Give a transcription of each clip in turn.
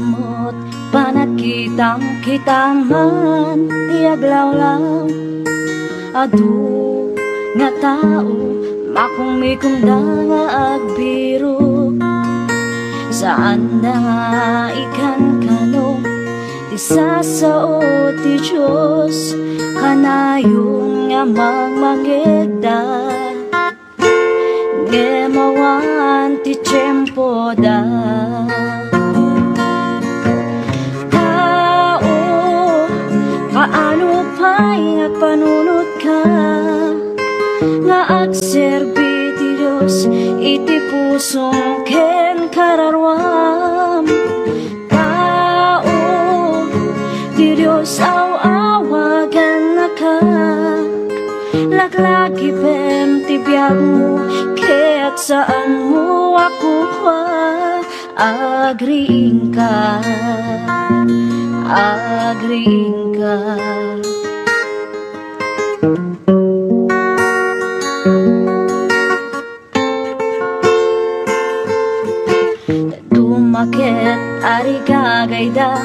Amot panakitang kitaman tiaglawlaw adu nga tao makumikumda nga agbiro saan na nga ikan kano ti sasao ti Diyos kanayong nga magmangegda gemawan ti tiyempo da paano pa'y agpanunod ka nga agserbi ti Diyos iti pusong ken kararwam tao ti Diyos awagan na ka laglagi pem ti biyag mo kaya't saan mo ako agriing ka agriing ka. Dumaket ari gagayda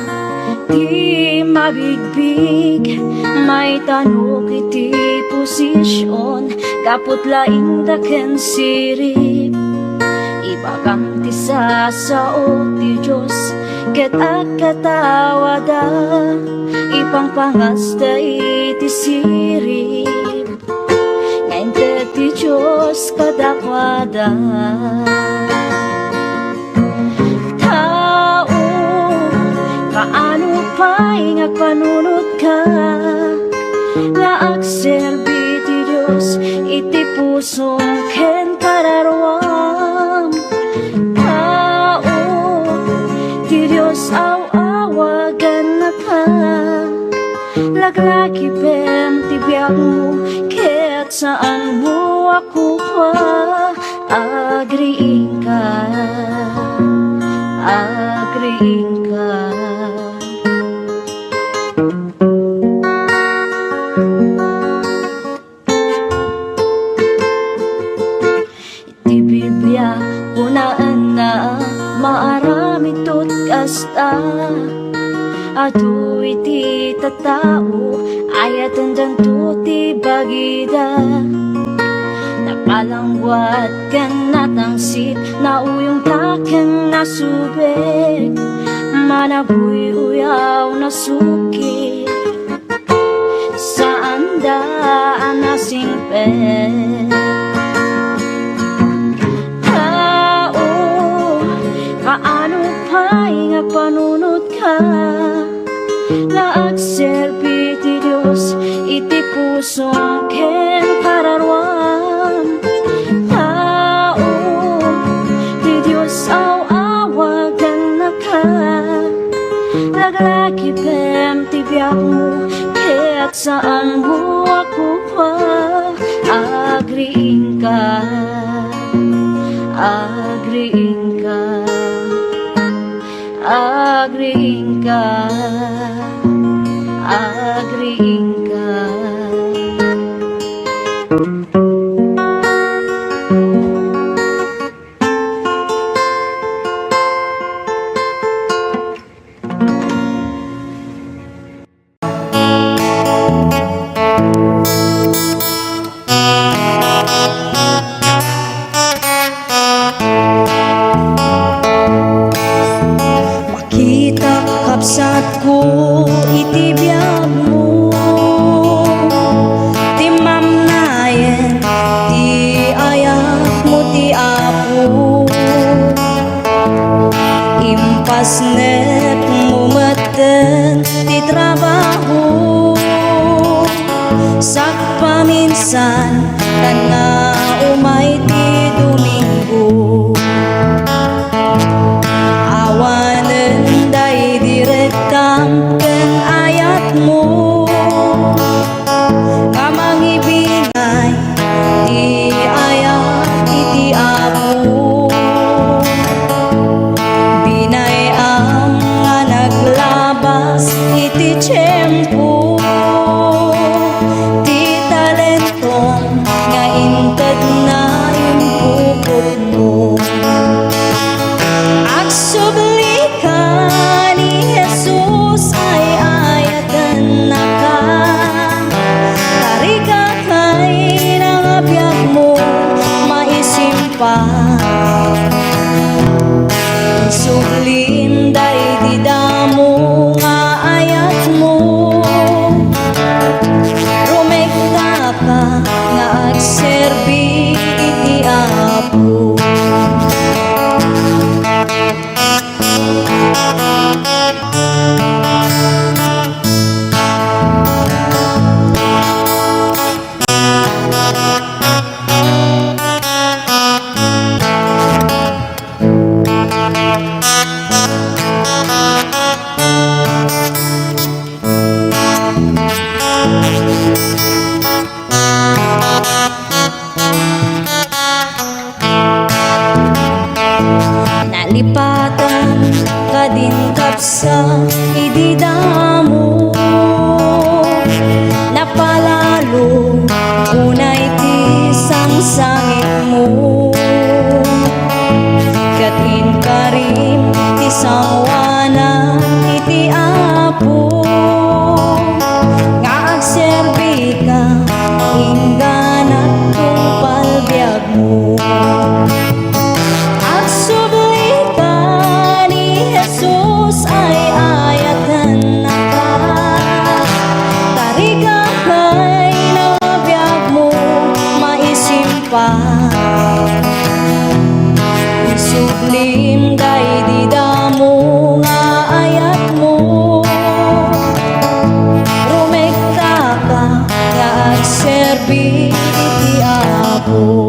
di mabigbig may tanok iti posisyon kaput laing daken sirip ibagam ti sasao ti Diyos ket agkatawada ipangpangasta iti sirip ngayon ti Diyos kadakwada tao kaano pa'y agpanunod ka nga agserbi ti Diyos iti pusong ken kararwam tao ti Diyos awagan na ka laglagi pem ti biyag mo kaya't saan mo ako agriing ka agriing ka. Iti Biblia kunaan na maarami tot kasta adu iti tatao ayatan danto ti bagida nakalangwat ken natangsit nauyong taken nasubek manabuy uyaw nasuki saan daan nasingpet tao kaano pa'y agpanunod ka nga agserbi ti Diyos iti pusong ken kararwam tao ti Diyos awagan na ka laglagi pem ti biyag mo kaya't saan mo ako agriing ka agriing ka agriing ka agriing ka. Makita kapsat ko iti biyag mo ti mamnayen ti ayak mo ti apo impasnet mo maten ti trabaho sak paminsan kan nga umay ti Domingo awanen day direktam ken ayat mo kamangibinay ti ayat iti apo binay ang nga naglabas iti tiyempo ti talentong nga sa ididamo napalalo unay ti sangsangit mo katin karim ti sawana iti apo nga agserbi ka ingganat kung palbiag mo agsubli ka ni Jesus ay ayatan na ka tariga kay nabiyag mo maisimpa isublim kay didamo nga ayat mo rumekta ka nga agserbi iti apo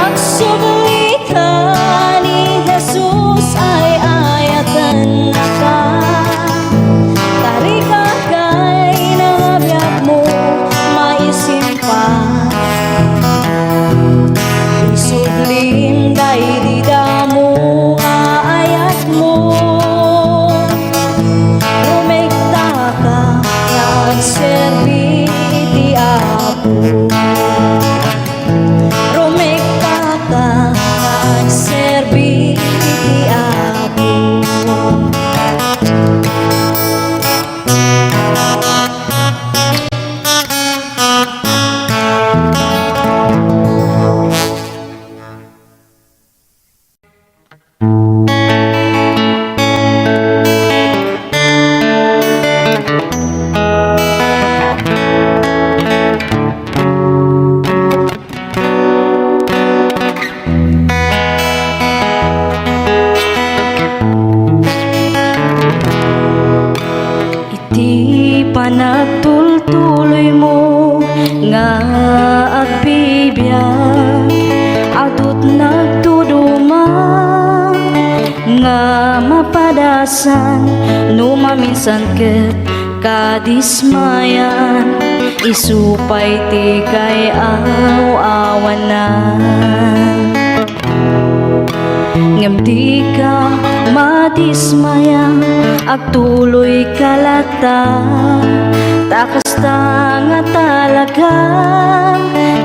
agsubli ka ni Jesus ay ayatan na ka tariga kay nabiyag mo maisimpa isublim kay didamo nga ayat mo rumekta ka nga agserbi iti apo rumekta ka nga agserbi iti apo iti panagtultuloy mo nga agbibiyak adut nagtuduma nga mapadasan no maminsan ket kadismayan isupay ti kay awanan ngem di ka madismaya agtuloy kalata takas ta nga talaga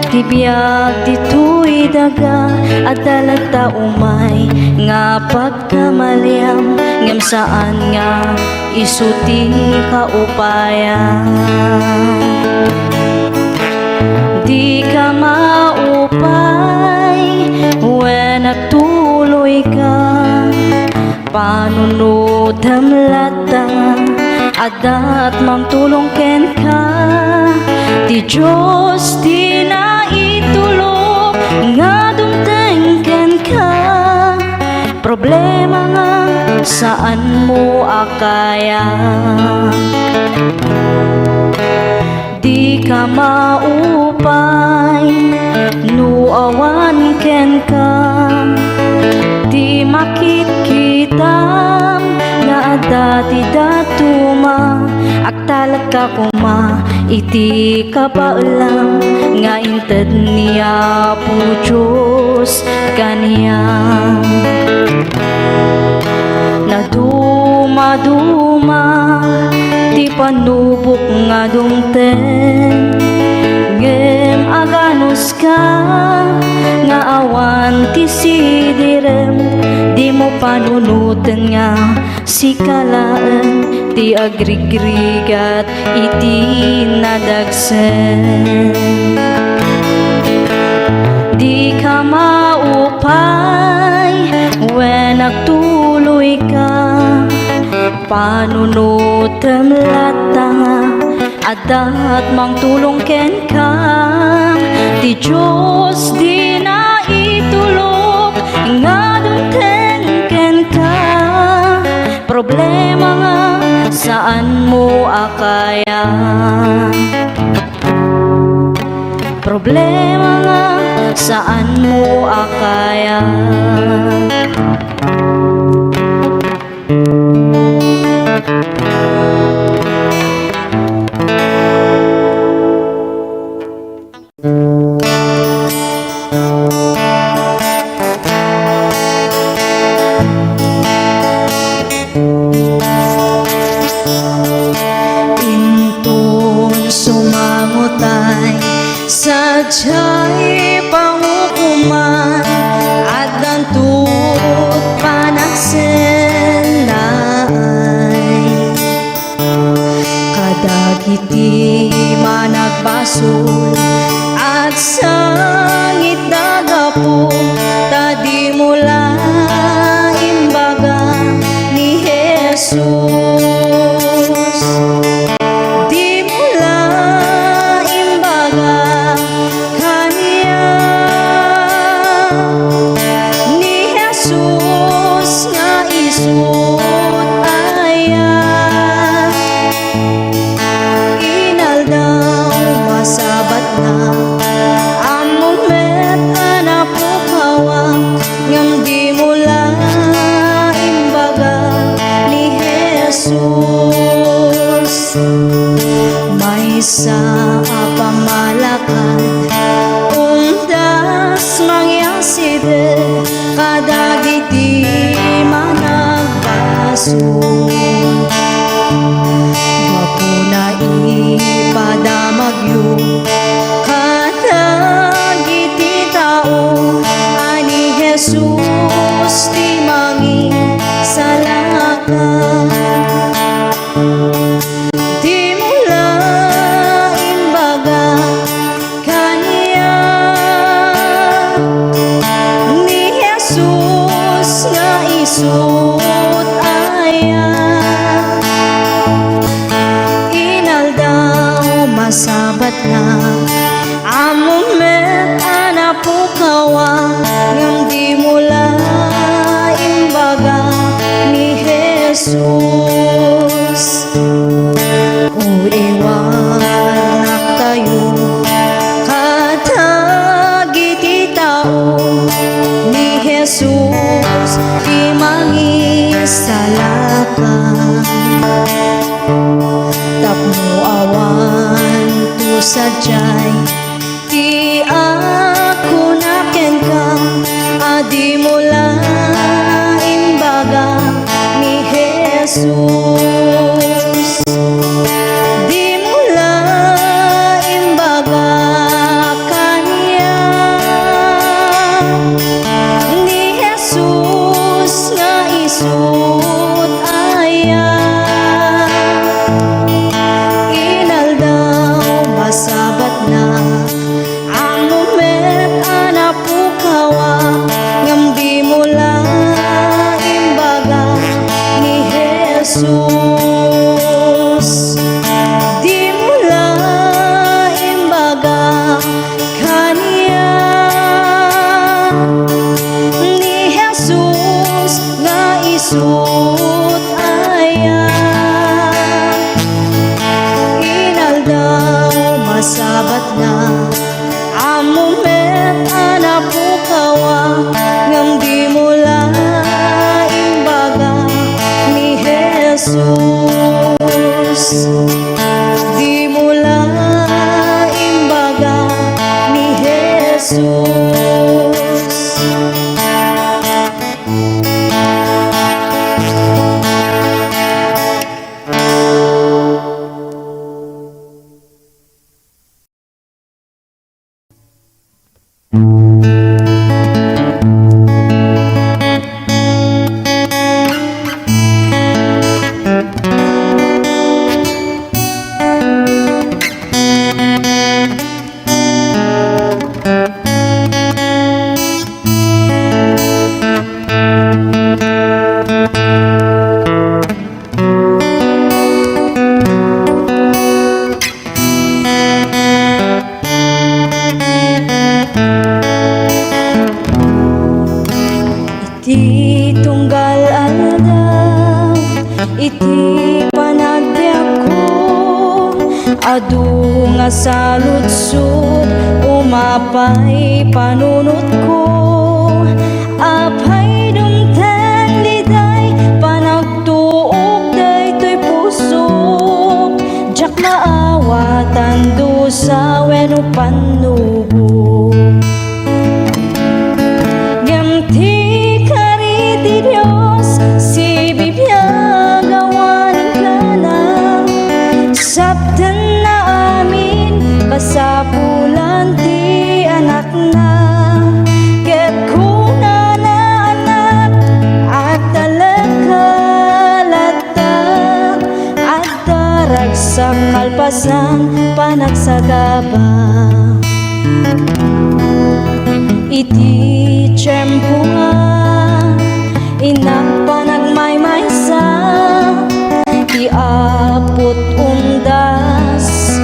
tibiyag dito'y daga at talagta umay nga pagkamaliam ngem saan nga isuti kaupayan di ka maupay when nagtuloy ka panunod hamlata adat mamtulong ken ka ti Diyos di na itulog nga dumteng ken ka problema nga saan mo akaya di ka maupay nuawan ken ka di makitkitam nga dati datuma agtalag ka kuma iti kapaulang nga inted niya po Diyos kaniyang naduma-duma ti panubok nga dumten ngem aganos ka nga awan ti sidirem di mo panunutan nga si kalaan ti agrigrigat iti nadagsen di ka maupay when nagtuloy ka panunutan lata adat mang tulong ken ka ti Diyos di na itulog nga dumten ken ka problema nga saan mo akaya problema nga saan mo akaya basol at sangit dagapo tadi mula imbaga ni Jesus. Di mula imbaga kanya ni Jesus nga isut aya. Inaldaw masabat na among met anak po kawang ngam di mula imbaga ni Jesus. May sa pamalakan undas mangyaside kadagiti managbaso. Wapuna ipadamagyo kadagiti tao ani Jesus ti mangi salakan. Di mula imbaga kanya ni Jesus nga isut aya. Inaldaw masabat na among met anak po kawa ngam di mula imbaga ni Jesus. Iwanak tayo kadagiti tao ni Jesus di mangisalakan. Tapno awan tu sadyay ti ako naken ka adi mula imbaga ni Jesus. Di mula imbaga kanya ni Jesus nga isut aya. Inaldaw masabat na among met anak po kawa ngam di mula imbaga ni Jesus. Di mula imbaga kanya ni Jesus nga isut aya. Inaldaw masabat na among met anak po kawa ngam di mula imbaga ni Jesus. Di mula imbaga ni Jesus. Iti tunggal aldaw, iti panagbiag ko, adu nga saludsod, umapay panunot ko. Apay dumten liday, panagtuog daytoy pusok, jak maawatan do sa weno panubo. Gamti kariti Dios, si Biblia gawanin ka na, sabdan na amin, kasapulan ti anak na, kalpasan panagsagaba. Iti tiyempo nga inak panagmaymaysa, iapot undas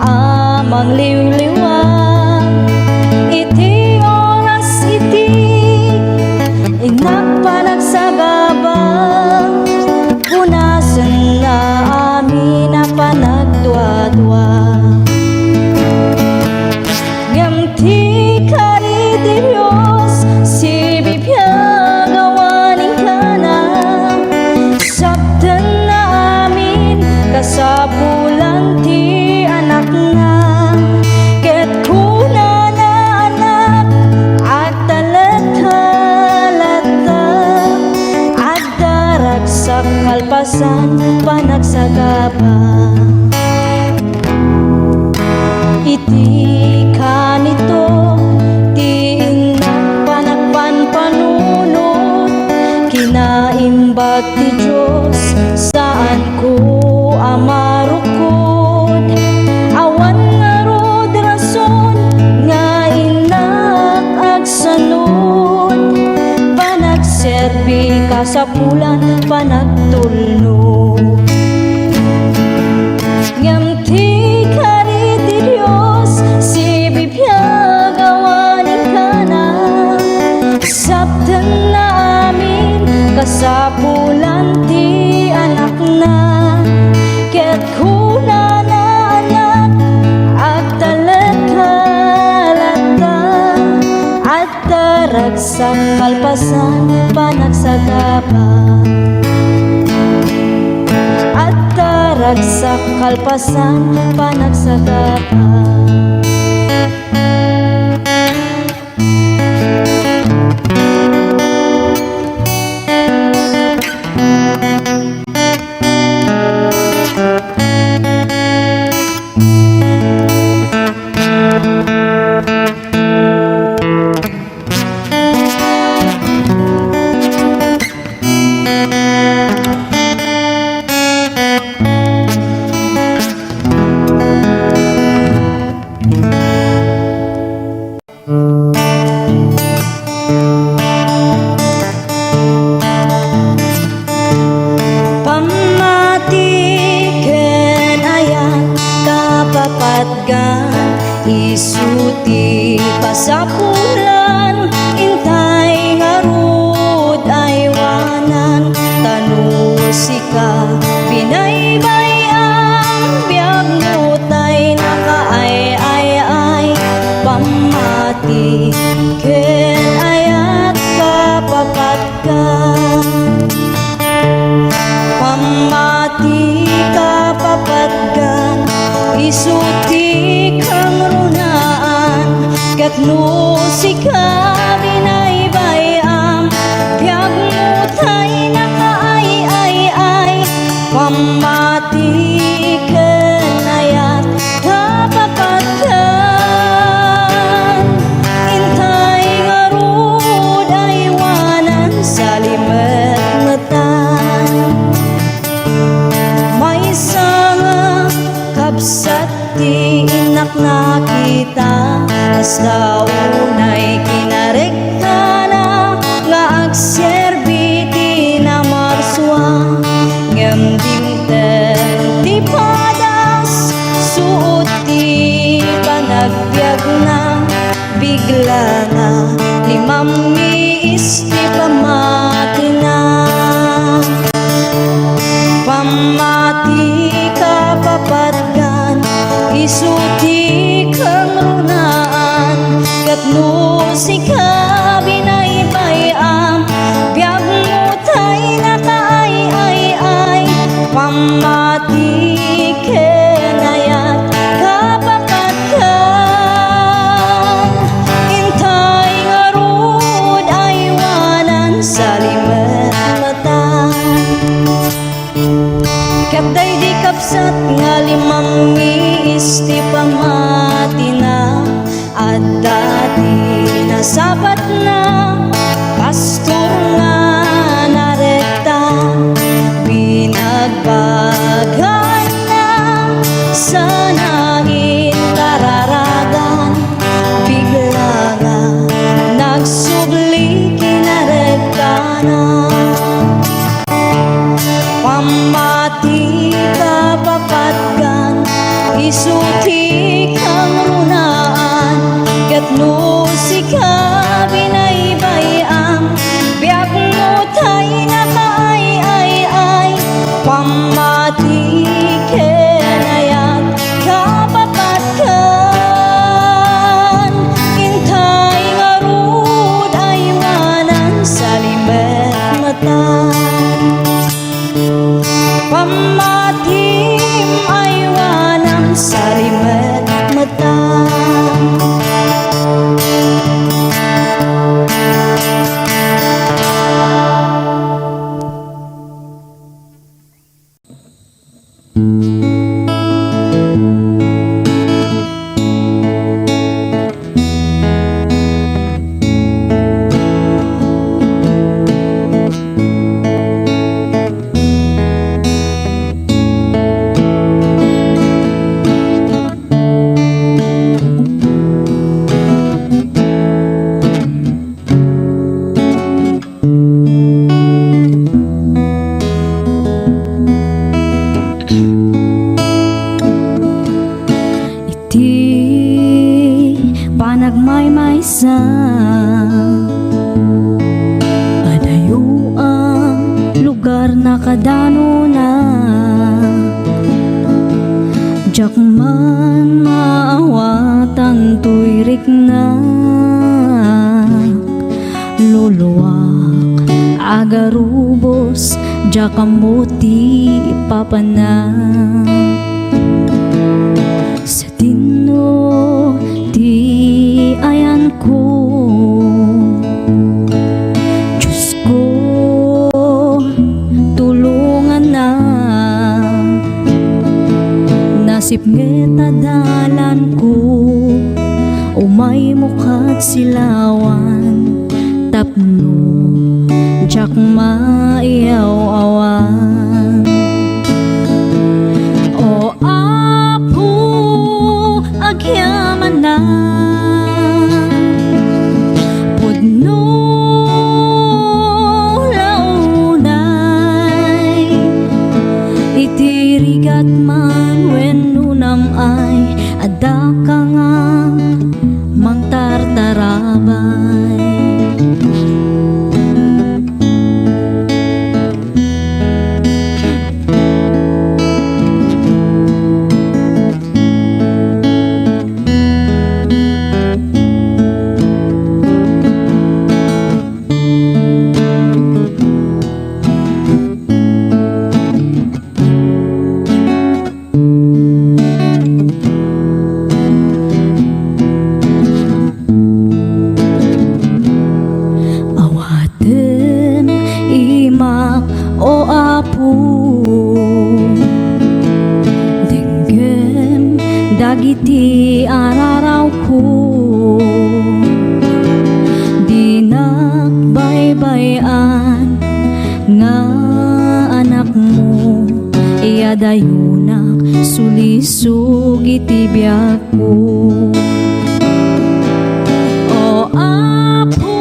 amang liwliwag. Iti oras iti inak panagsagaba, punasan na amin na panagdwa-dwa. Ngam ti kari ti Diyos, si bibiyag awaning ka na, sabdan na amin kasapulan ti anak na. Ket kuna na anak at talat-halata, at daragsak kalpasan panagsagaba. Iti kanito ti inak panagpanpanunot, kinaimbag ti Diyos saan ko amarukod. Awan nga rod rason nga inak agsanod, panagserbi kasapulan panagtulnog. Ngam ti kari ti Diyos, si bibiyag awaning ka na, sabdan na amin kasapulan ti anak na. Ket kuna na anak at talat-halata, at daragsak kalpasan panagsagaba. At daragsak kalpasan panagsagaba. Isuti pasapulan, intay ngarud aywanan, tanusika binaybayang biag mutay nakaay-ay-ay, pamati ken ayat kapapatkan, pamati kapapatkan. Isuti kang runaan, ket nusika binaybayam, biag mutay nakaay-ay-ay, pamati ken ayat kapapatkan. Intay ngarud aywanan sa limet-metan, may sanga kabsat ti inak na kita, as daunay kinarekta na nga agserbi ti namarswa. Ngem dimten ti padas, suot ti panagbiag na, bigla nga limammiis ti pamati na. Pamati kapapatkan, isuti kang runaan, ket nusika binaybayam, biag mutay nakaay-ay-ay, pamati ken ayat kapapatkan. Intay ngarud aywanan sa limet-metan, ket daydi kapsat nga limammiis ti pamati na, at dati nasabat na pastor nga narekta, binagbagan na kadano na jakman maawatan tuyrik na luluwak agarubos jakamuti papana sa tino ti ayan ko Diyos ko tulungan na nasip ngeta dalan ko umay mukat silawan tapno jak maiyaw-awan o apo agyaman na pudno launay itirigat man wenno namay adda ka nga mangtartarabay o apo denggem dagiti araraw ko dinak baybayan nga anak mo iyadayunak sulisog iti biyak ko o apo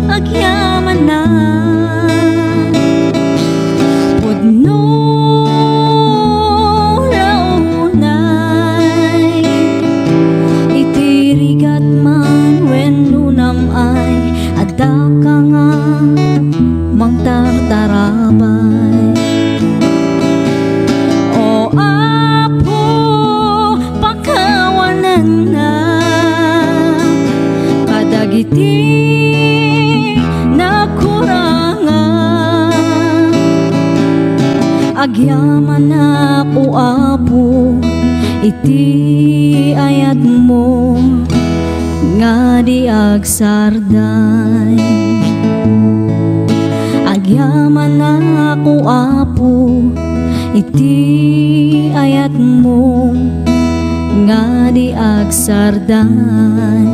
agyaman na no launay itirigat man wenno namay adda ka nga mangtartarabay o apo pakawanan na kadagiti agyaman ako apo iti ayat mo nga di agsarday agyaman ako apo iti ayat mo nga di agsarday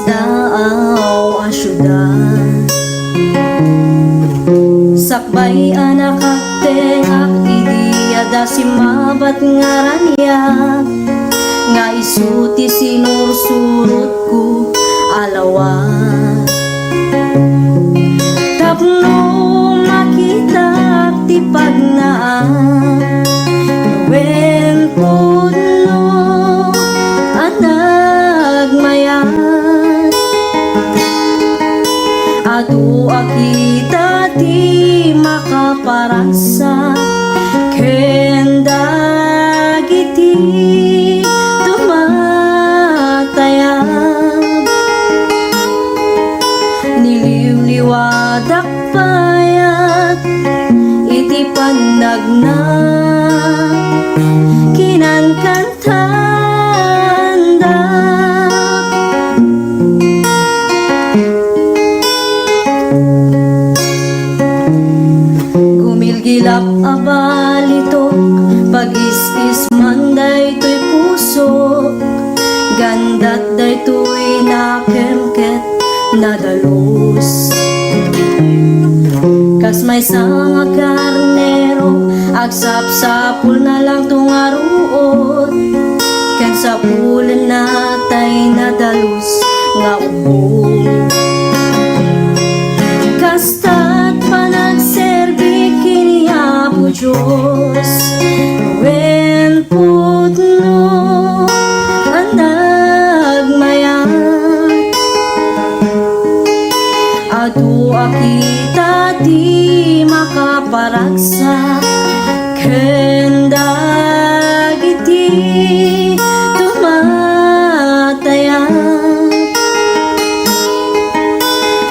daaw a syudad sakbay anak tengak idiada simabat ngaranya nga isuti sinursurut ku alawat tapno makita ti pagnaan wen puno anag mayat adu akita ti makaparasa kenda giti tumatay yakem ket nadalus. Kas may sanga karnero, agsap-sapul na lang tungaruot. Kan sa pulan natay nadalus nga ubo. Kasta't panagserbi kini Apo Diyos, wen putno ang nagmayat. Adu akita di makaparagsak, kendag iti tumatayan.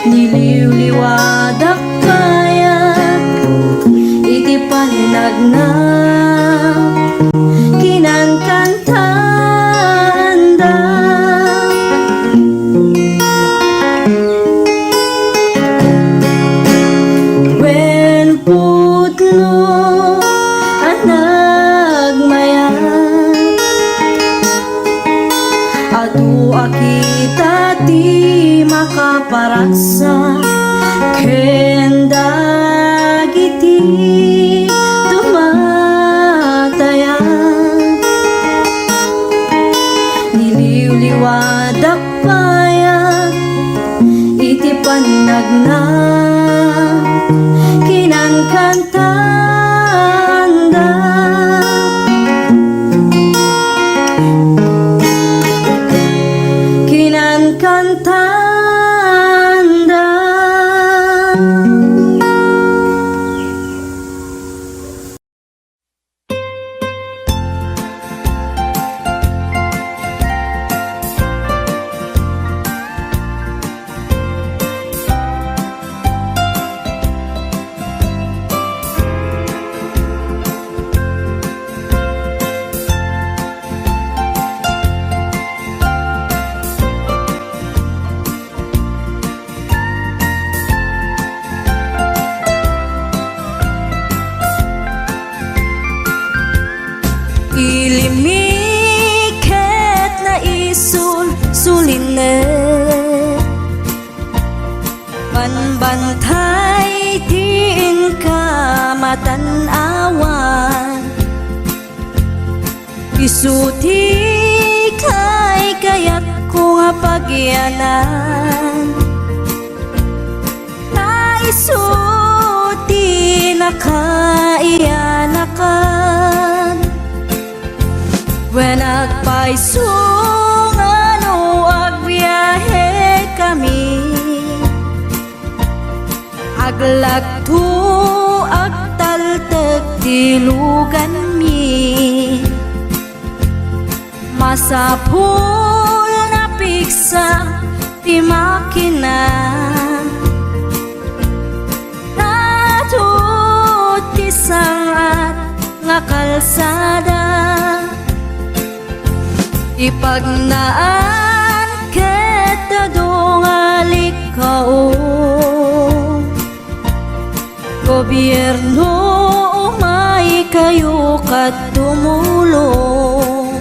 Niliwliwadak kaya iti panagna, kinangkantanda. Wen putno ang nagmayat, adu akita ti makaparaksa, kendag iti tumatayan. Niliwliwadak payat iti panagna, kinangkantanda. Kinangkantanda. Ilimiket na isul sulinet, panbantay tiin ka matanawan. Isuti kay kayat ko nga pagyanan, na isuti na kaiyanakan. When agpaisong ano agbiyahe kami, aglagto agtaltag tilugan mi. Masapul na piksa ti makina, natut ti sangat nga kalsada. Ipagnaan ket dongali kao, gobyerno umay kayo kat tumulong.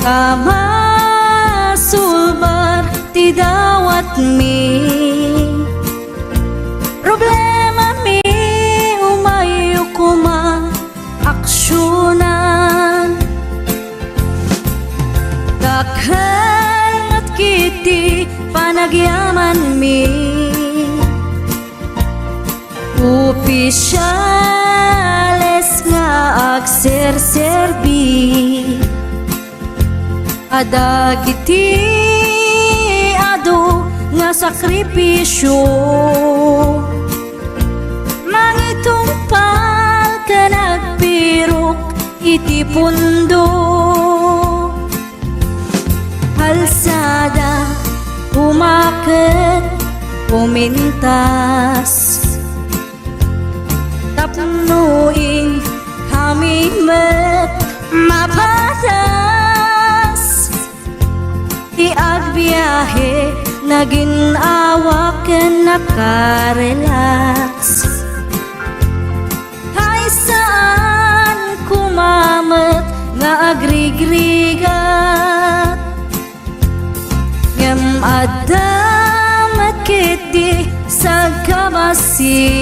Sama sulbar ti dawat mi, problema mi umay kuma aksyonan. Dakhan at kiti panagyaman mi, opisyales nga agserserbi, adagiti adu nga sakripisyo. Mangitumpal ka nagpirok iti pundo, kalsada umaket pumintas. Tapnuing kami met mapatas, ti agbiyahe naginawa ken nakarelax. Hay saan kumamet nga agrigrigat, Adamat kiti sa kabasi,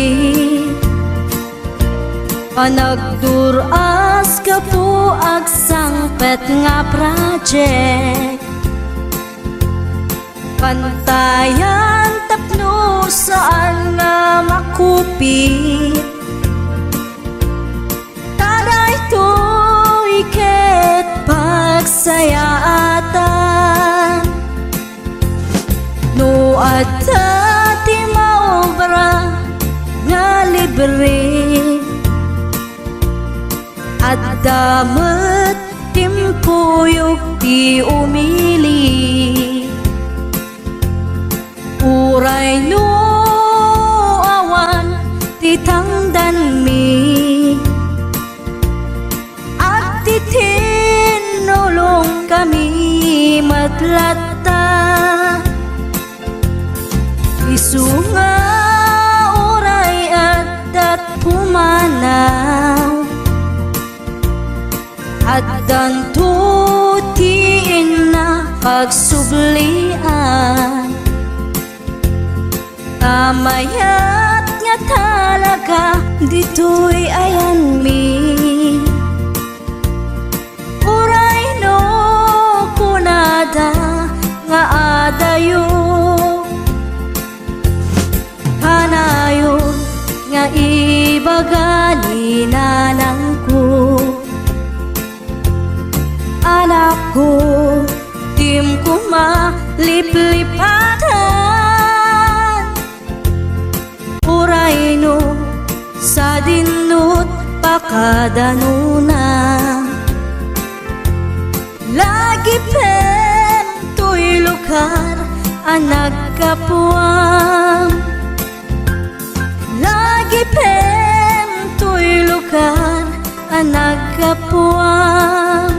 panagduras ka po ag sangpet nga project. Pantayan tapno saan nga makupit, taday to'y ket pagsayaatan. No adda ti maobra nga libre, at damat timpuyog ti umili. Uray no awan ti tangdan mi, at ti tinulong kami madlata. Isunga uray at pumanaw, at danto tiin na pagsublian. Tamayat nga talaga dito'y ayan mi, uray no kunada nga adayo. Hanayon nga ibagani nanang ko, anak ko, tim ko maliplipatan. Uray no sa dinut pakadanuna, lagi pen to'y lugar ang nagkapuam. Lagi pen to'y lugar ang nagkapuam.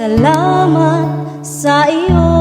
Salamat sa iyo.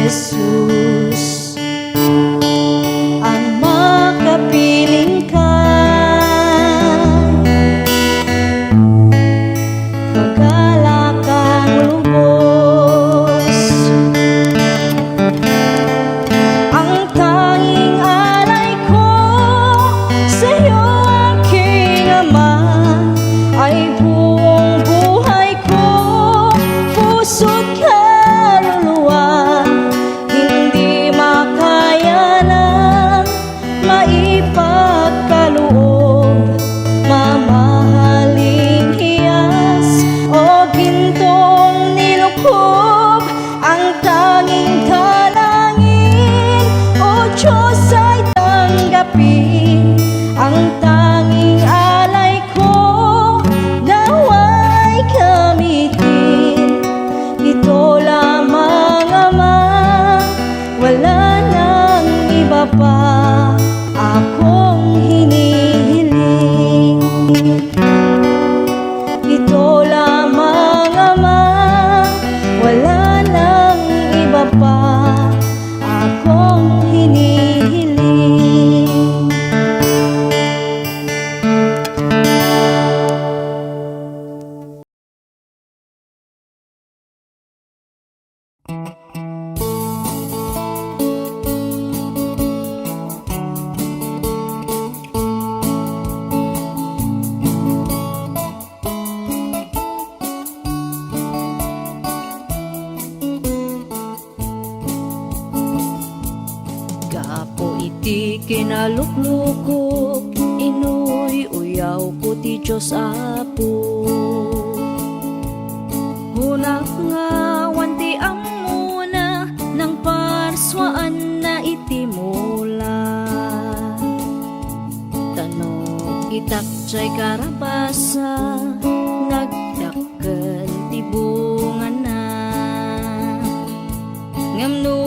Jesus ang makapiling ka. Magala kang lubos, ang tanging alay ko sa'yo, aking Ama, ay buong buhay ko, puso't kaluluwa. Hindi makaya ng maipagkaloob, mamahaling hiyas o gintong nilukob. Ang tanging dalangin, O Diyos, ay tanggapin. Ang tanging alay ko, nawa'y gamitin. Ito lamang, Ama, wala nang iba pa akong hinihiling. Ito lamang, Ama, wala nang iba pa akong hinihiling. Gapo iti kinaluklukok, inuy uyaw ko ti Diyos Apo. Hunak nga wanti amuna ng parswaan na iti mula. Tanong itak jay karabasa, nagdakkel ti bunga na. Ngamno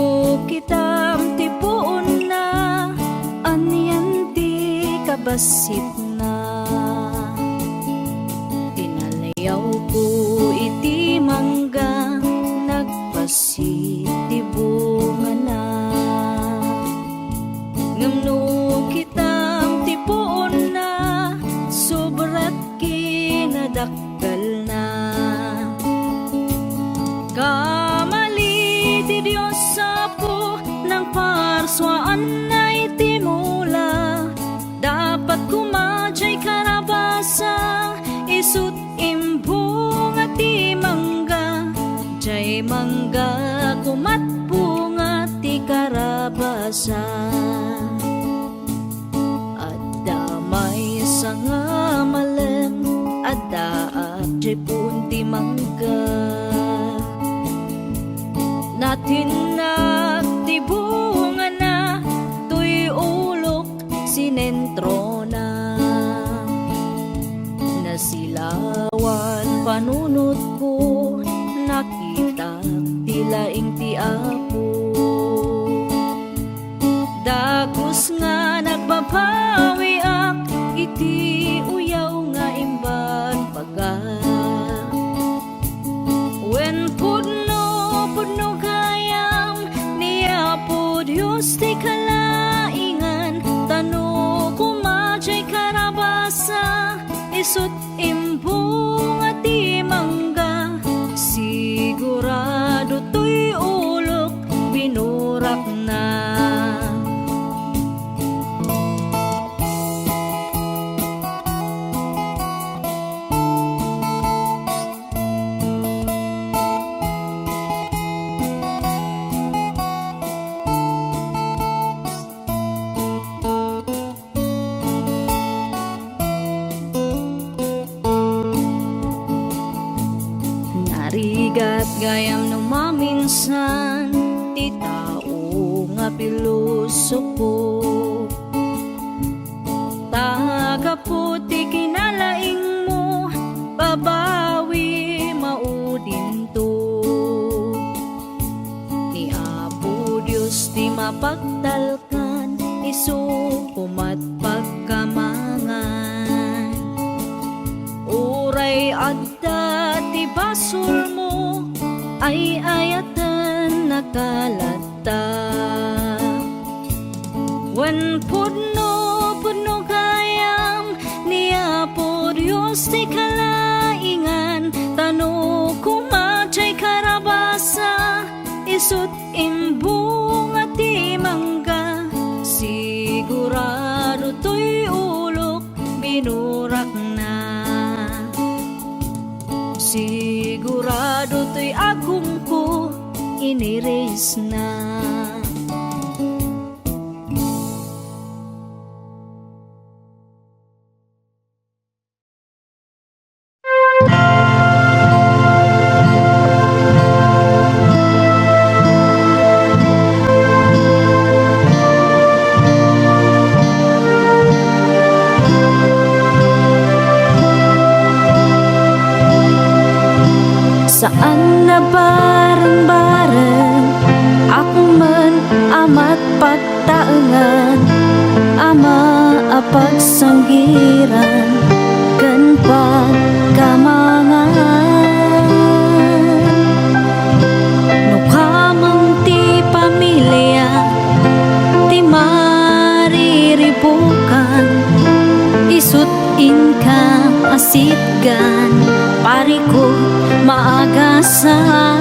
kitam ti puon na, anyan ti kabasit na. Tinalayaw ko iti mangga, nagpasit ti bunga na. Ngamno kitam ti puon na, sobrat kinadakkel na. Kamali ti Diyos Apo ng parswaan na iti mula. Dapat kumadjay karabasa, isut imbong at ti mangga. Jay mangga kumat bunga ti karabasa. At damay sa nga malem, at daap jay punti mangga. Natin naktibungan na, tuy ulok sinentro na. Nasilawan panunot ko, nakita tilaing ti Apo. Dagos nga nagbabawi ak, iti uyaw nga imban paga. When pudno gayam niya po Diyos ti kalaingan, tano kumadjay karabasa, isut imbong at ti mangga. Sigurado to'y ulok binurak na. Narigat gayam no maminsan, ti tao nga pilosopo. Tagaputi kinalaing mo, babawi maudin to. Ni Apo Diyos ti mapagtalkan, isu kumat pagkamangan. Uray adda ti basol mo, ay ayatan nakalat ta. Wen puno kayam niya po Diyos ti kalaingan, tano kumacay karabasa, isut imbung at imangga, sigurado to'y ulok binurak na. Sigurado to'y agum ko iniris na. Saan na bareng-bareng ako man amat pagtaengan, ama apagsanggiran ken pagkamangan. No kamang ti pamilya ti mariribukan, isut inka asitgan parikot maagasan.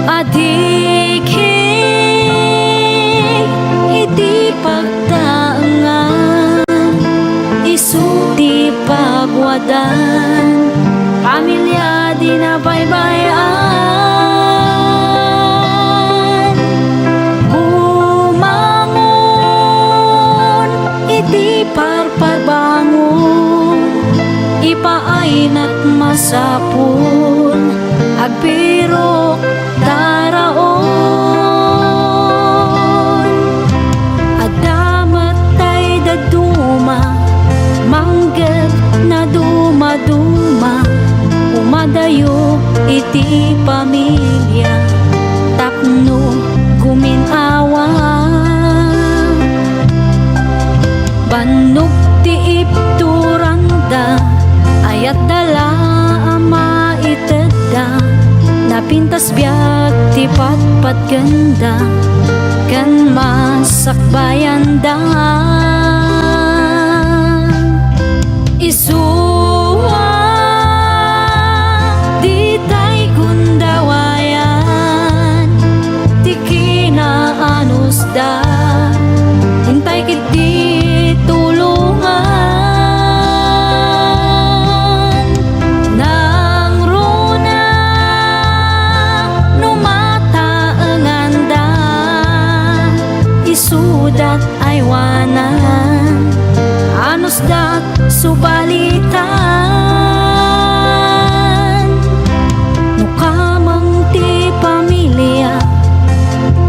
Adikik iti pagtaengan, isuti pagwadan, pamilya di na baybayan. Bumangon iti parpagbangon, ipainat masapul agbirok taraon. Adamat tay daduma mangged na dumaduma, umadayo iti pamilya tapno guminawa. Banuk ti ipturanda ayat dala ama iteda, napintas biag ti patpat ganda kan masakbayan da. Isuwa di tay gundawayan, ti kinaanus da, hintay kiti tulungan. Nang runa numataengan da, isudat aywanan, anus dat subalitan. No kamang ti pamilya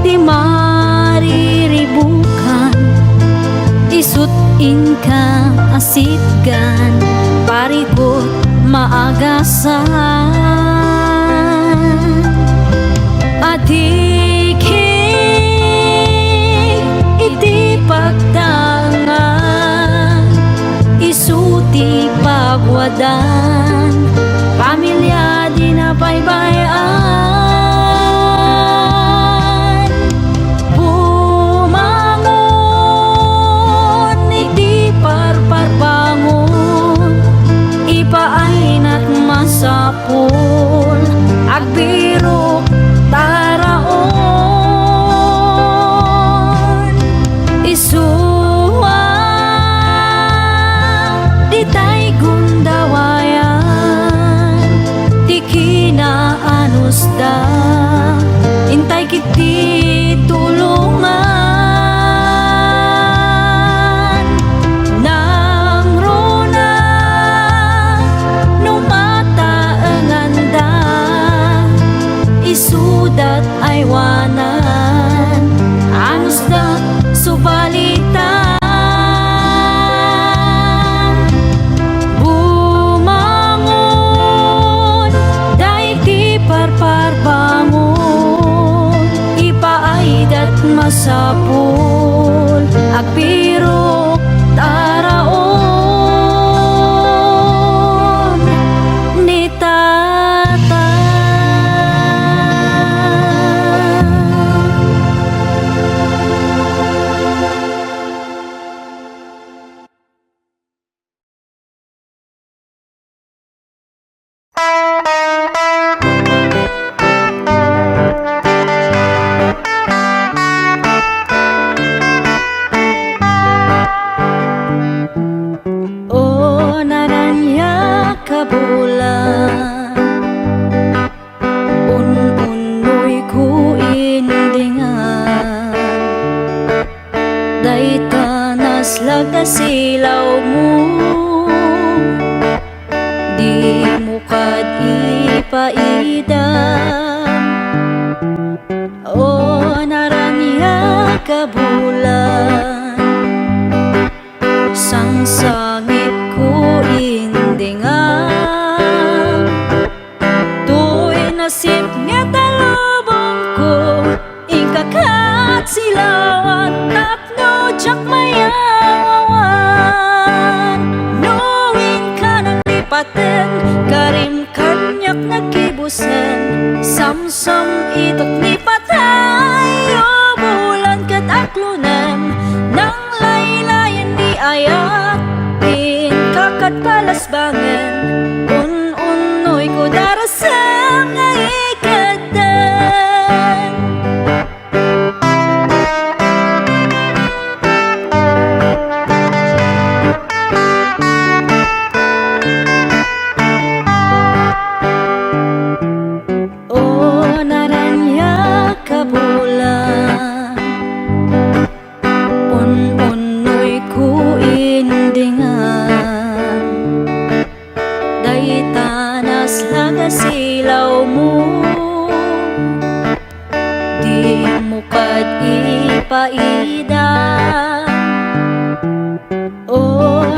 ti mariribukan, isut inka asitgan parikot maagasan. Adikik iti pagtangan, isuti pagwadan, pamilya di na baybayan. Bumangon iti parparbangon, ipainat masapul agbirok taraon. Isuwa di tay gundawayan, ti kinaanus da, intay kiti tulungan. Nang runa numataengan da, isudat aywanan, anus dat subalitan. Bumangon dayti parparbangon, ipaaidat masapul agbirok taraon ni tatay. silaw mo, di mo kad ipaida. O naranya ka bulan, sang sangit ko indingan. Tu'y nasip nga talubong ko, ingkakat silawan, tapno jak mayawawan. Nuwin ka ng lipaten, karim kanyak nakibusen, samsam itok ni patay. O bulan kat aklunem, nang laylayan di ayat, ingkakat palasbangen, un-unoy ko darasang nga ikatan. O naranya ka bulan, un-unoy ko indingan. Day tanas laga silaw mo, di mo kad ipaida. O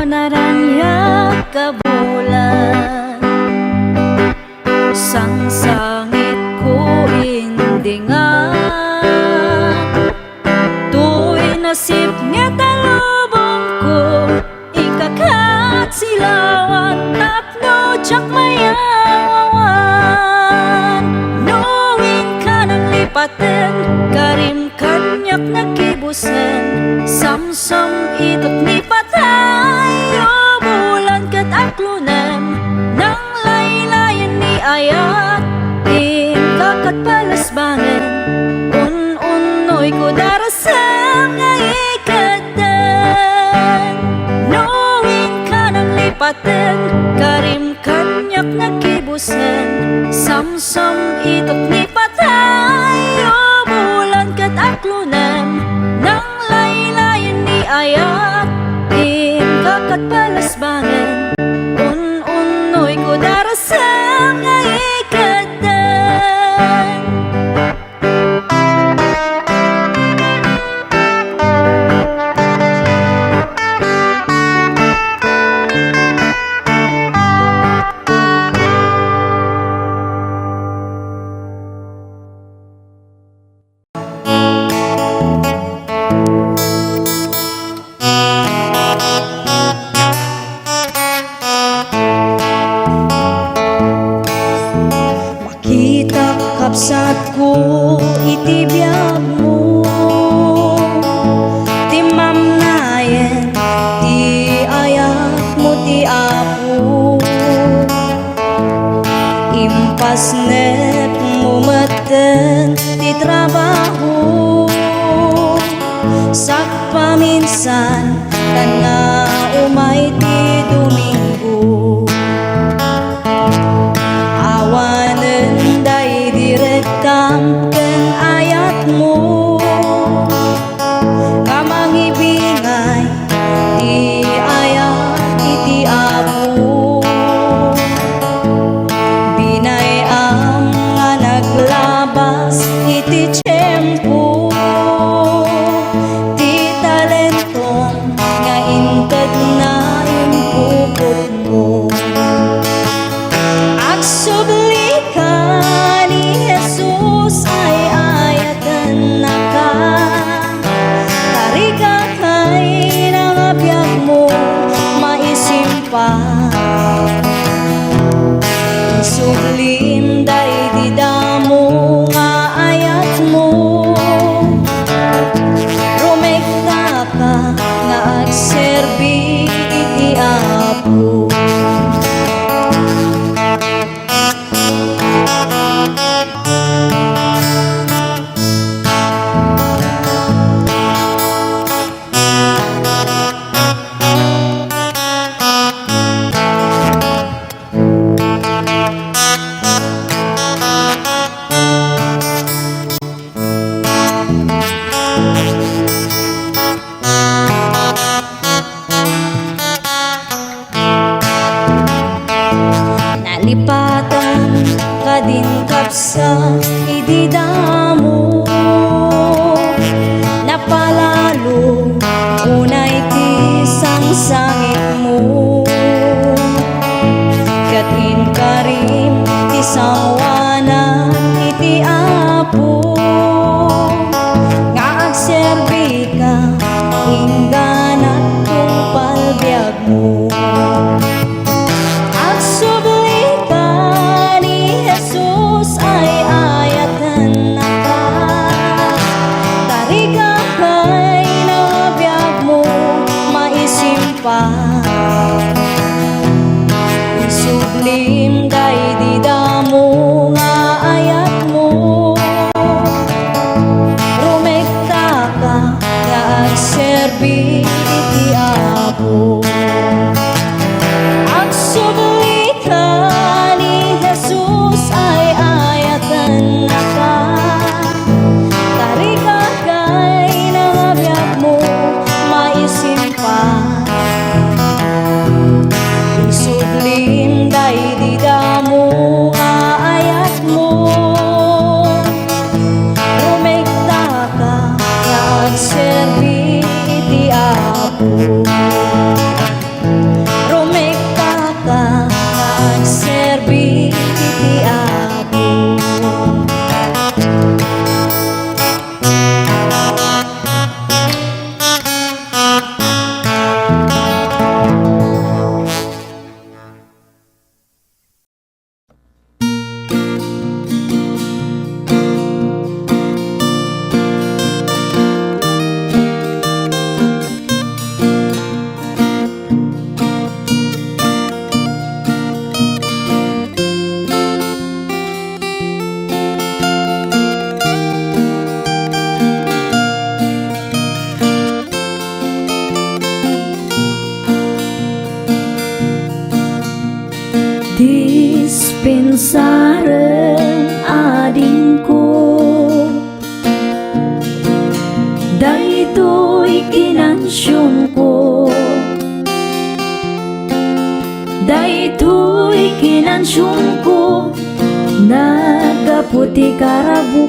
naranya ka bulan, sang sangit ko indingan. Tu'y nasip nga talubong ko, ikakat silawan, tapno jak mayawawan. Nuwin ka ng lipaten, karim kanyak nakibusen, samsam itok ni patay. O bulan kat aklunem, nang laylayan ni ayat, ingkakat palasbangen, un-unoy ko darasang nga ikatan. Nuwin ka ng lipaten, karim kanyak nakibusen, samsam itok ni patay. O bulan kat aklunem, nang laylayan ni ayat, ingkakat palasbangen, un-unoy ko darasang nga ikatan. Makita kapsat ko itibiyag mo, ti mamnayen, ti ayak mo ti apo. Impas net mo maten ti trabaho, sak paminsan kan nga umay ti Domingo. Awanen day direktam ken ayat mo, kamangibingay ti ayat iti apo. Binayam nga naglabas iti tiyempo, ti talentong nga inted na impupot mo. Agsubli ka ni Jesus ay ayatan na ka, karika kay nangabiyag mo maisimpa. Sublim day di damo nga ayat mo,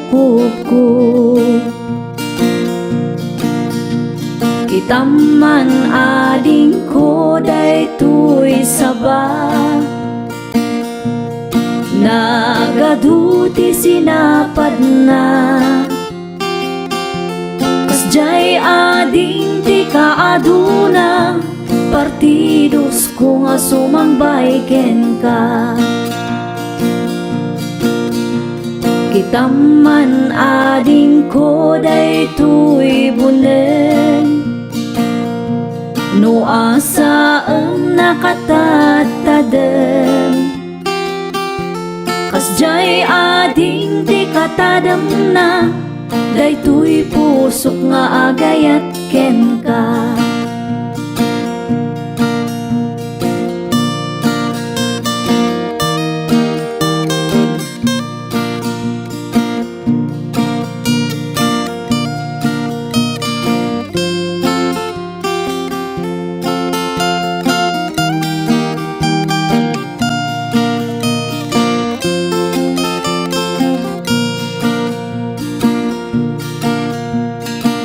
kukup ko. Itaman ading ko daytoy saba, nagaduti sinapad na. Kasjay ading ti kaaduna, partidos ko nga sumangbay ken ka. Kitaman ading ko daytoy bunen, no asaem nakatatadem. Kasjay ading ti katadem na, daytoy pusok nga agayat ken ka.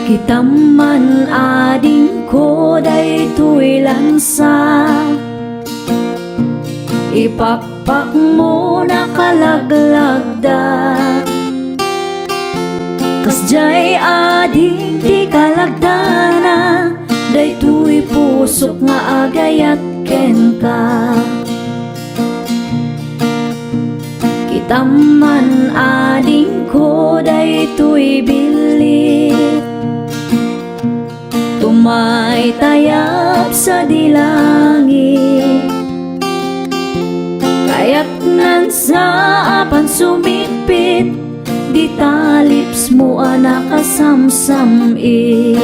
Kitaman ading ko daytoy lansa, ipakpak mo nakalaglag da. Kasjay ading ti kalagdana, daytoy pusok nga agayat ken ka. Kitaman ading ko daytoy bilit, tumay tayap sa dilangit. Kaya't nan sa apan sumipit, di talips mo nakasamsamit.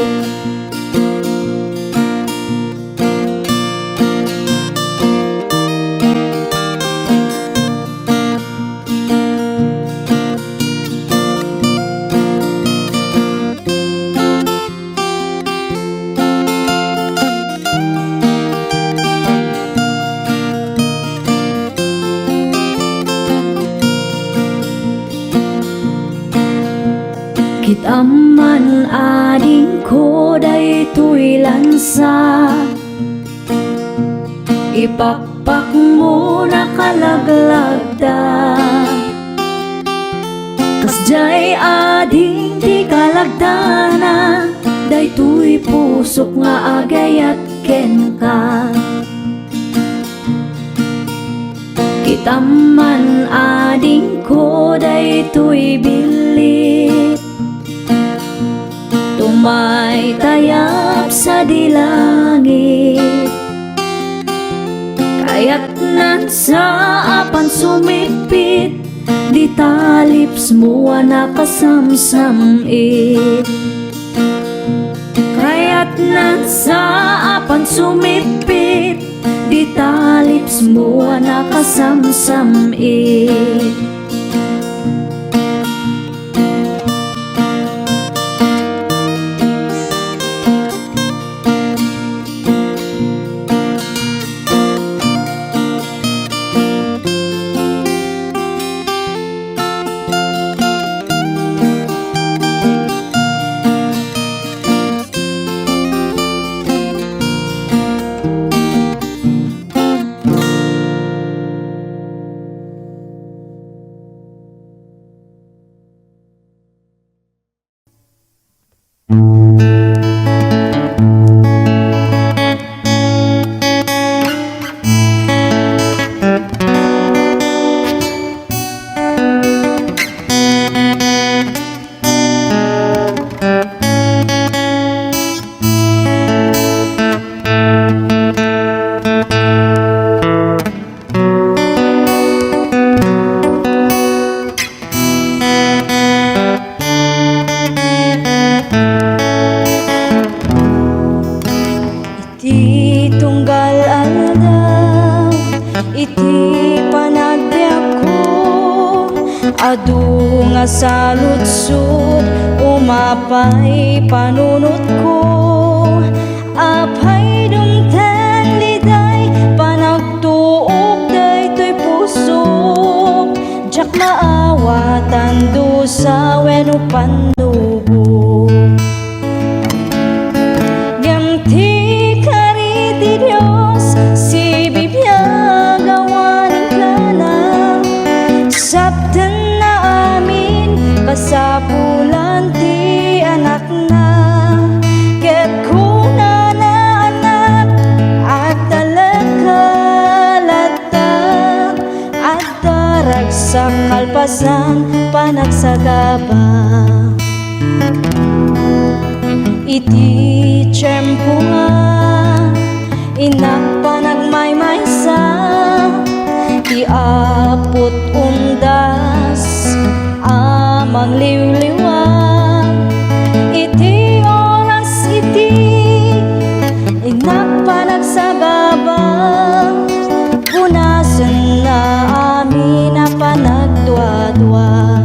Kitaman ading ko daytoy lansa, ipakpak mo nakalaglag da. Kasjay ading ti kalagdana, daytoy pusok nga agayat ken ka. Kitaman ading ko daytoy bilit, tumay tayap sa dilangit. Kaya't nan sa apan sumipit, di talips mo nakasamsamit. Kaya't nan sa apan sumipit, di talips mo nakasamsamit. Adu nga sa lutsod, umapay panunot ko. Apay dumten liday, panagtuok daytoy pusok. Jak maawatan do sa weno panubo. Gamti kari ti Dios, si bibiyag awanin ka na. Sabtan na amin, kasapulan ti anak na. Ket kuna na anak, at talagkalata, at darag sa kalpasan, panagsagaba. Iti tiyempo nga, inak panagmaymaysa, iapot undas, amang liwliwag. Iti oras iti, inak panagsagaba, punasan na amin na panagdwa-dwa.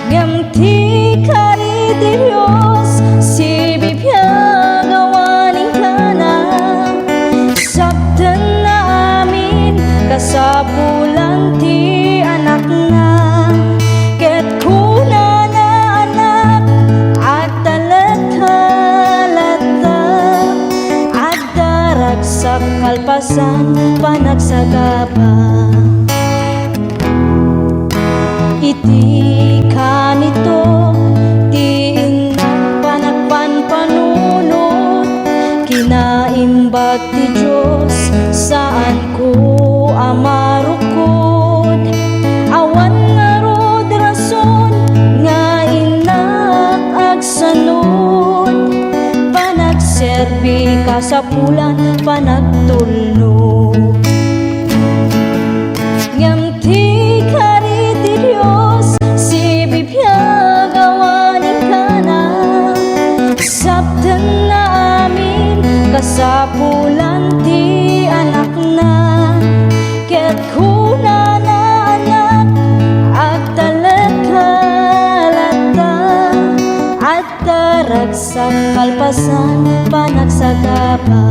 Gamti kari ti Dios, si bibiyag awanin ka na. Sabtan na amin, kasapulan ti anak na. Ket kuna na anak, at talagkalata, at darag sa kalpasan, panagsagaba. Iti kanito, ti inak panagpanpanunot, kinaimbat ti Diyos, saan ko amarukod. Awan nga rod rason, nga inak agsanod, panagserbi kasapulan, panagtulno. Ngamti kari ti Dios, si bibiyag awanin ka na. Sabtan na amin, kasapulan ti anak na. Ket kuna na anak, at talagkalata, at darag sa kalpasan, panagsagaba.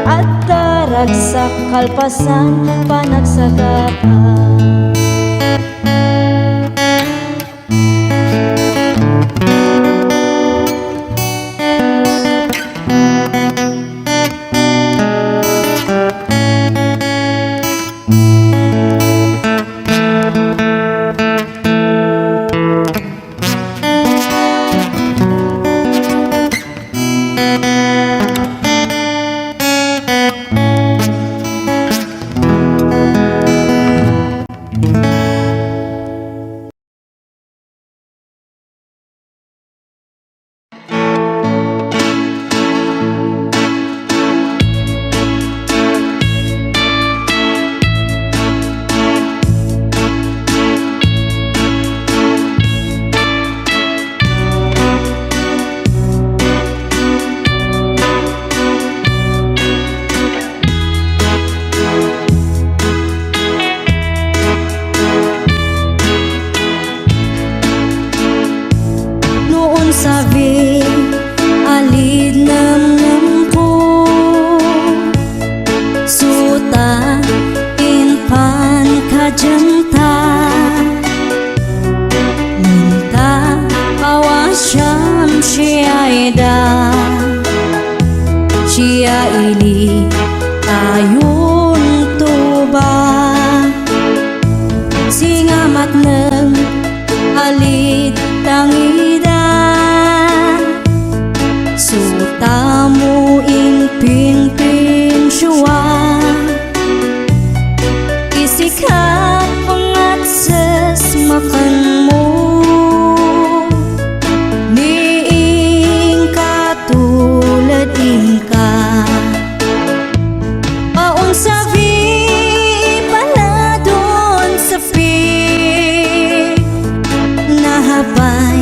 At darag sa kalpasan, panagsagaba. Sabi, alid ng ko, suta inpan kajanta, minta awasyam siyaida, siya ili ayun tuba, singamat ng alid tangida. Sutamu ing ping-ping syua, isikat pengat ses makanmu, niing katulad ingka. Paun sabi paladon sepi, nahabay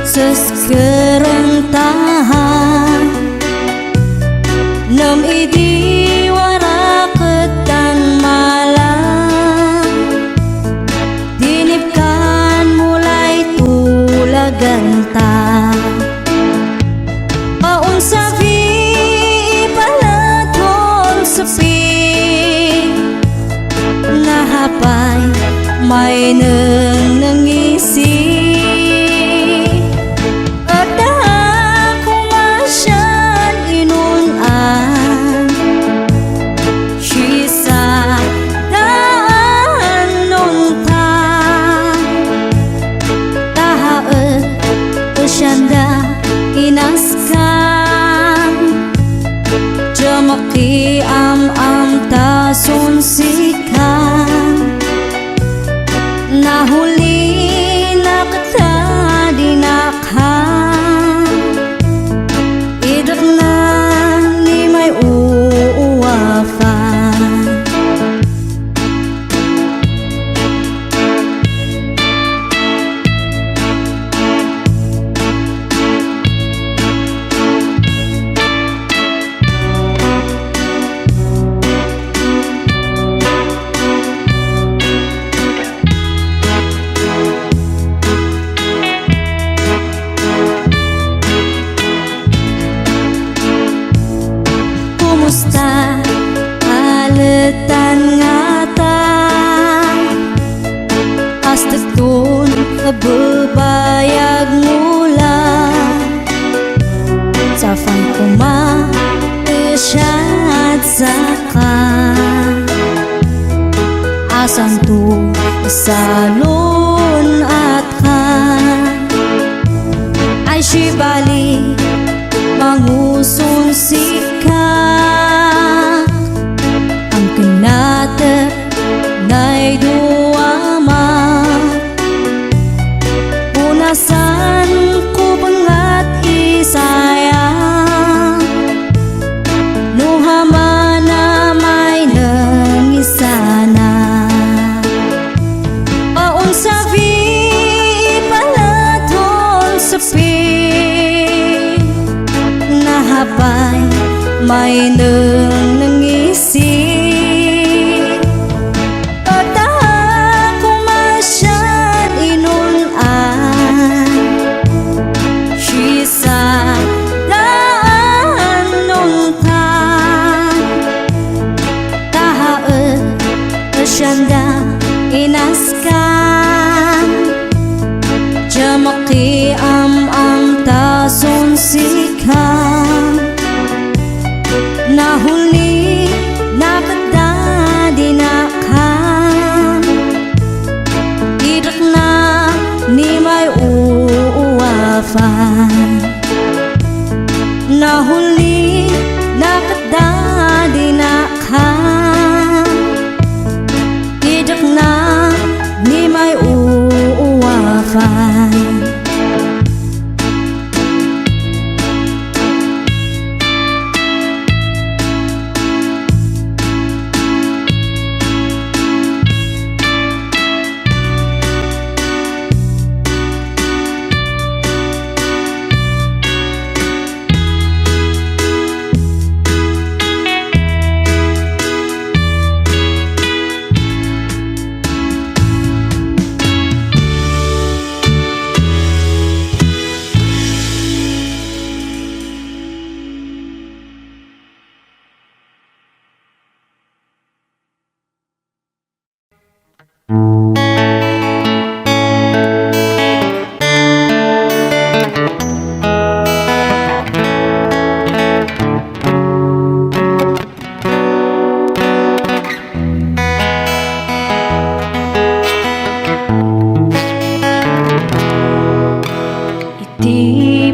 seskerentahan nam idi waraketan malam dinipkan mulai tulaganta paun sabi palatol sepi nahapay may nangisi Jamaki am ta sunsikan nahuli nakta dinakhan idak na ni may uwafan Kumusta aletan ngata astetun kebebayag mula safan kuma isyat saka asan tu salun at kan ay shibali mangusun sikap ang kinata na'y duwama punasan ko bangat isayang nuhama na may nangisana paun sabi palatol sepi nahapay may nangisi pagtahan kung masyad inunan sisa daan nungtan tahaet asyanda inaskan jamaki am ta sunsikan nahuli nakda dinakhan idak na ni may uwafan nahuli nakda dinakhan idak na ni may uwafan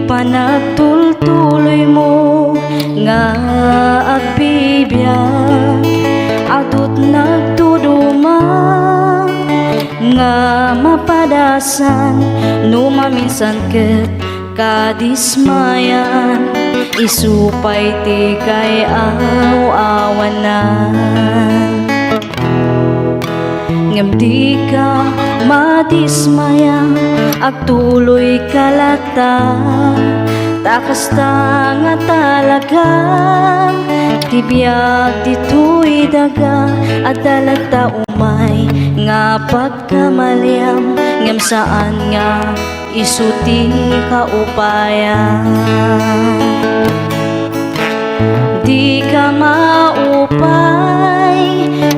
panagtultuloy mo nga agbibiyak adut nagtuduma nga mapadasan numaminsan ket kadismayan isupay ti kay aw-awanan ngem di ka madismaya agtuloy kalata takas ta nga talaga tibiyag dito'y daga adalata umay nga pagkamalyam ngem saan nga isuti ka upaya di ka maupay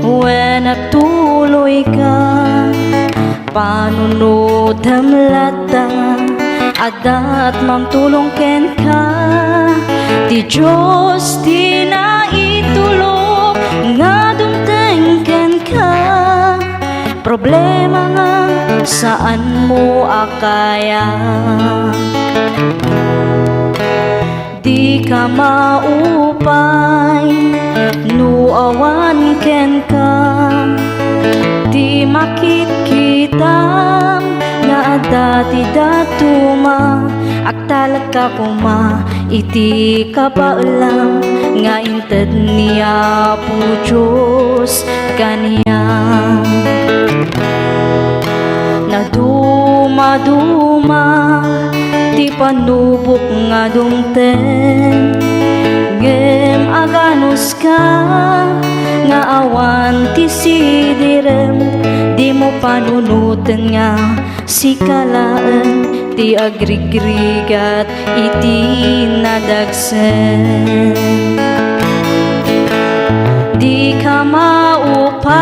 when nagtuloy ka panunod hamlata adat mamtulong ken ka di Diyos di na itulog nga dumteng ken ka problema nga saan mo akaya di ka maupay nuawan ken ka di makikita nga dati datuma agtalag ka kuma iti kabaalam nga inted niya po Diyos kaniyang naduma-duma di panubok nga dumten ngem aganos ka nga awan ti sidirem di mo panunutan nga sikalaan ti agrigrigat iti nadagsen di ka maupay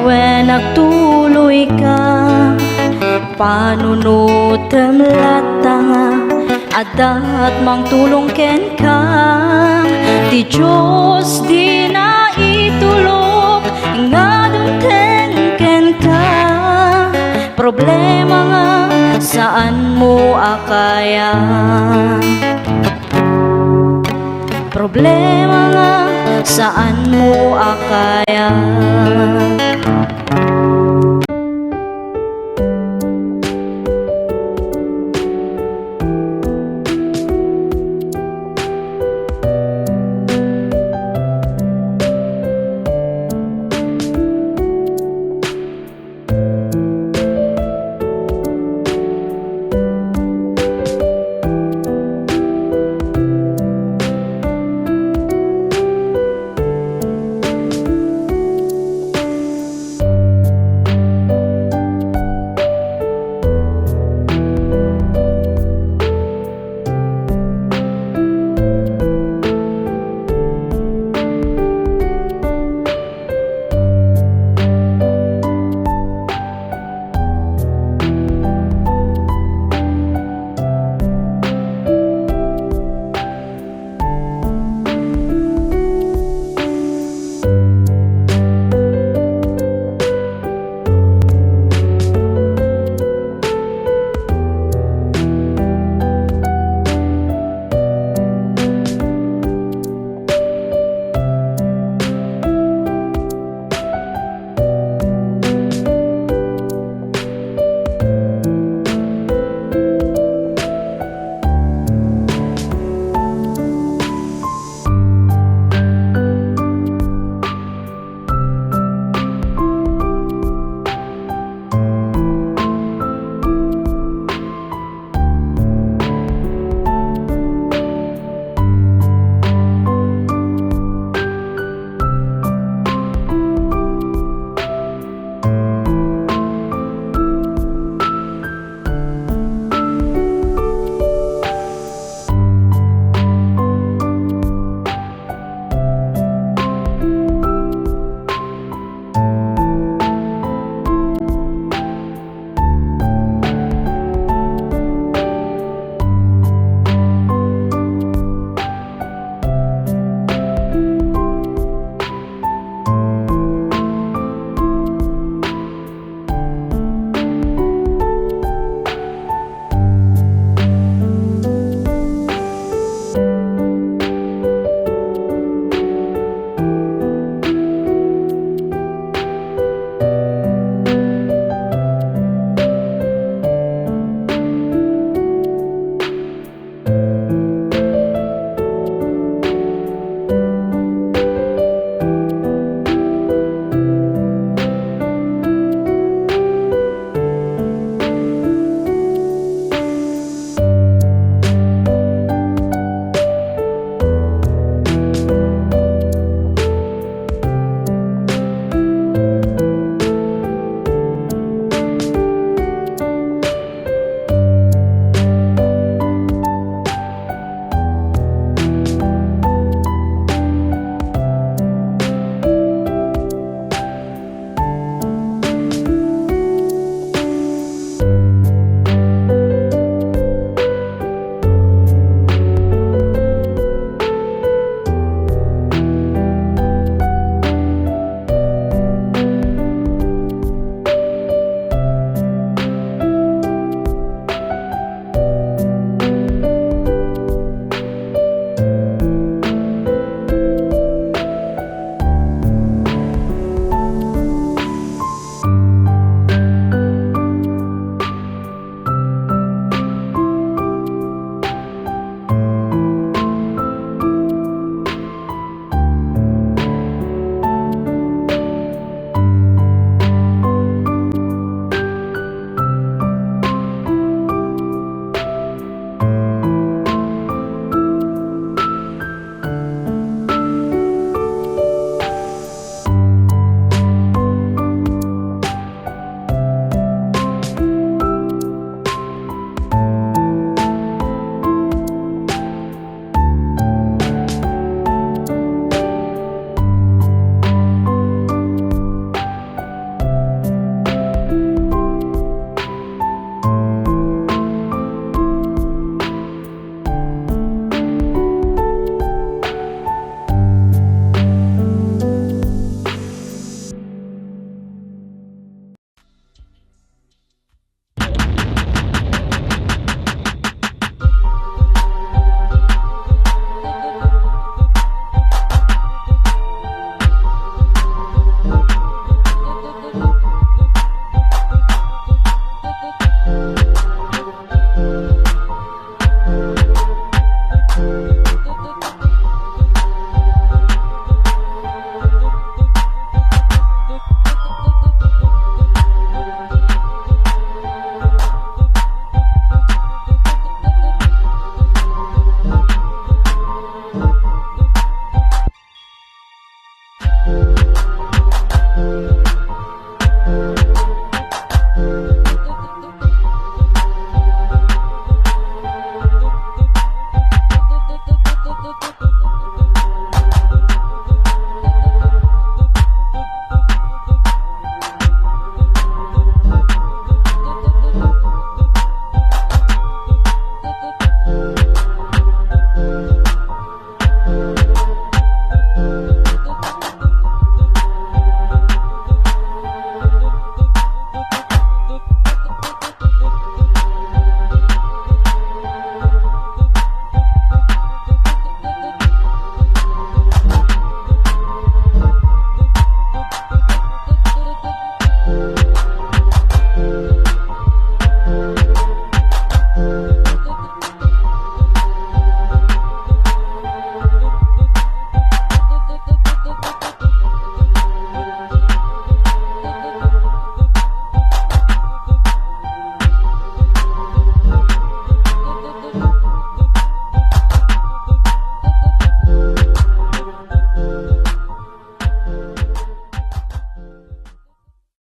when nagtuloy ka panunutan latanga adat mang tulong ken ka di Diyos di na itulog nga dumten ken ka problema nga saan mo akaya problema nga saan mo akaya